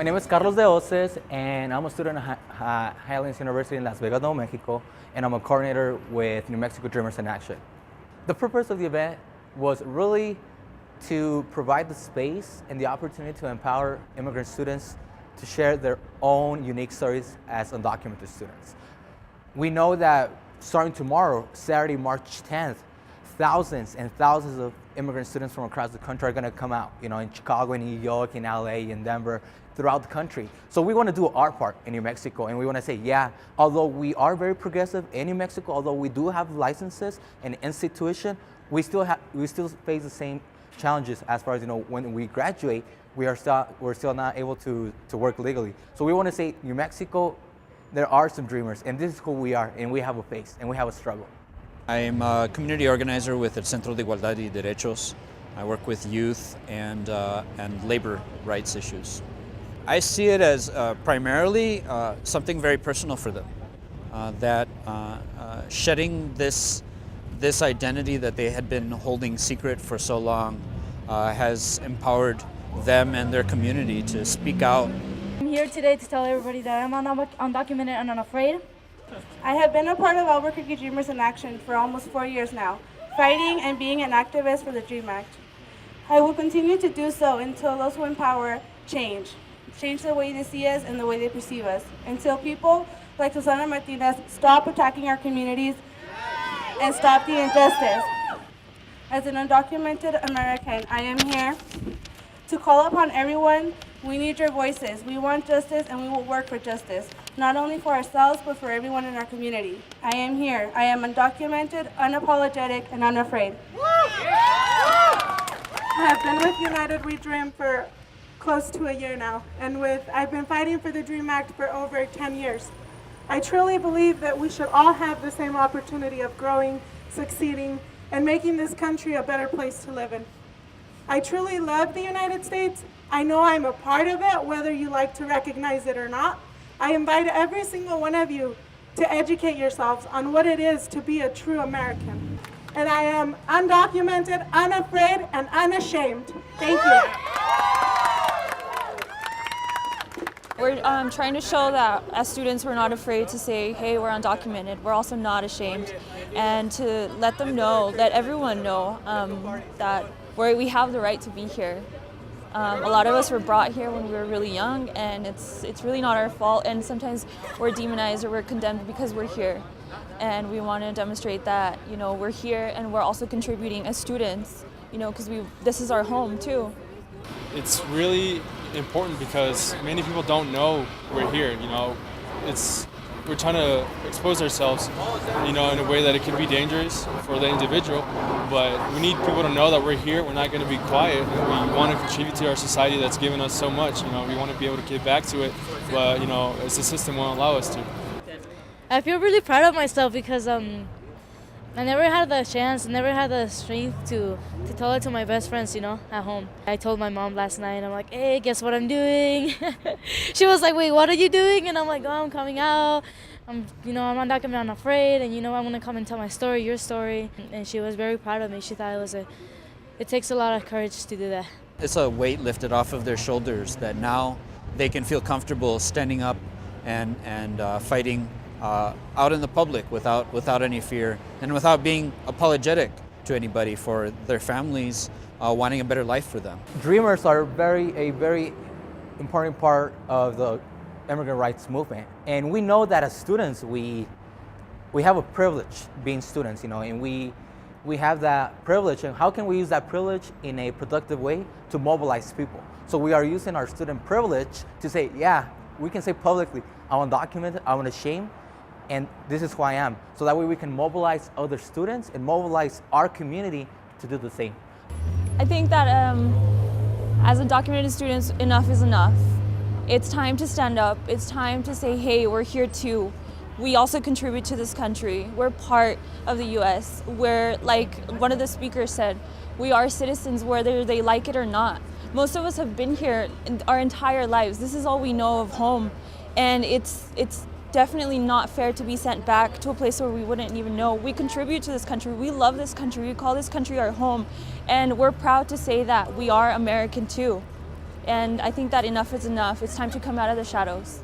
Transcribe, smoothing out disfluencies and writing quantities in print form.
name is Carlos de Oces, and I'm a student at Highlands University in Las Vegas, New Mexico, and I'm a coordinator with New Mexico Dreamers in Action. The purpose of the event was really to provide the space and the opportunity to empower immigrant students to share their own unique stories as undocumented students. We know that starting tomorrow, Saturday, March 10th, thousands and thousands of immigrant students from across the country are going to come out, in Chicago, in New York, in LA, in Denver, throughout the country. So we want to do our part in New Mexico, and we want to say, yeah, although we are very progressive in New Mexico, although we do have licenses and institution, we still face the same challenges as far as, when we graduate, we're still not able to work legally. So we want to say, New Mexico, there are some dreamers, and this is who we are, and we have a face, and we have a struggle. I'm a community organizer with el Centro de Igualdad y Derechos. I work with youth and labor rights issues. I see it as primarily something very personal for them, that shedding this identity that they had been holding secret for so long has empowered them and their community to speak out. I'm here today to tell everybody that I'm undocumented and unafraid. I have been a part of Albuquerque Dreamers in Action for almost 4 years now, fighting and being an activist for the DREAM Act. I will continue to do so until those who empower change the way they see us and the way they perceive us, until people like Susana Martinez stop attacking our communities and stop the injustice. As an undocumented American, I am here to call upon everyone. We need your voices. We want justice, and we will work for justice, not only for ourselves, but for everyone in our community. I am here. I am undocumented, unapologetic, and unafraid. I have been with United We Dream for close to a year now, and I've been fighting for the DREAM Act for over 10 years. I truly believe that we should all have the same opportunity of growing, succeeding, and making this country a better place to live in. I truly love the United States. I know I'm a part of it, whether you like to recognize it or not. I invite every single one of you to educate yourselves on what it is to be a true American. And I am undocumented, unafraid, and unashamed. Thank you. We're trying to show that as students we're not afraid to say, hey, we're undocumented. We're also not ashamed. And to let them know, let everyone know that we have the right to be here. A lot of us were brought here when we were really young, and it's really not our fault, and sometimes we're demonized or we're condemned because we're here. And we want to demonstrate that, we're here and we're also contributing as students, because this is our home too. It's really important because many people don't know we're here, we're trying to expose ourselves, in a way that it could be dangerous for the individual, but we need people to know that we're here, we're not going to be quiet, we want to contribute to our society that's given us so much, we want to be able to give back to it, but, the system won't allow us to. I feel really proud of myself because I never had the chance, never had the strength to tell it to my best friends, at home. I told my mom last night, I'm like, hey, guess what I'm doing? She was like, wait, what are you doing? And I'm like, oh, I'm coming out. I'm undocumented, I'm afraid, and I'm going to come and tell my story, your story. And she was very proud of me. She thought it takes a lot of courage to do that. It's a weight lifted off of their shoulders that now they can feel comfortable standing up and fighting out in the public without any fear and without being apologetic to anybody for their families wanting a better life for them. Dreamers are a very important part of the immigrant rights movement, and we know that as students we have a privilege being students, and we have that privilege, and how can we use that privilege in a productive way to mobilize people? So we are using our student privilege to say, yeah, we can say publicly, I'm undocumented, I'm unashamed, and this is who I am. So that way we can mobilize other students and mobilize our community to do the same. I think that as undocumented students, enough is enough. It's time to stand up. It's time to say, hey, we're here too. We also contribute to this country. We're part of the US. We're, like one of the speakers said, we are citizens whether they like it or not. Most of us have been here our entire lives. This is all we know of home. And it's definitely not fair to be sent back to a place where we wouldn't even know. We contribute to this country. We love this country. We call this country our home. And we're proud to say that we are American too. And I think that enough is enough. It's time to come out of the shadows.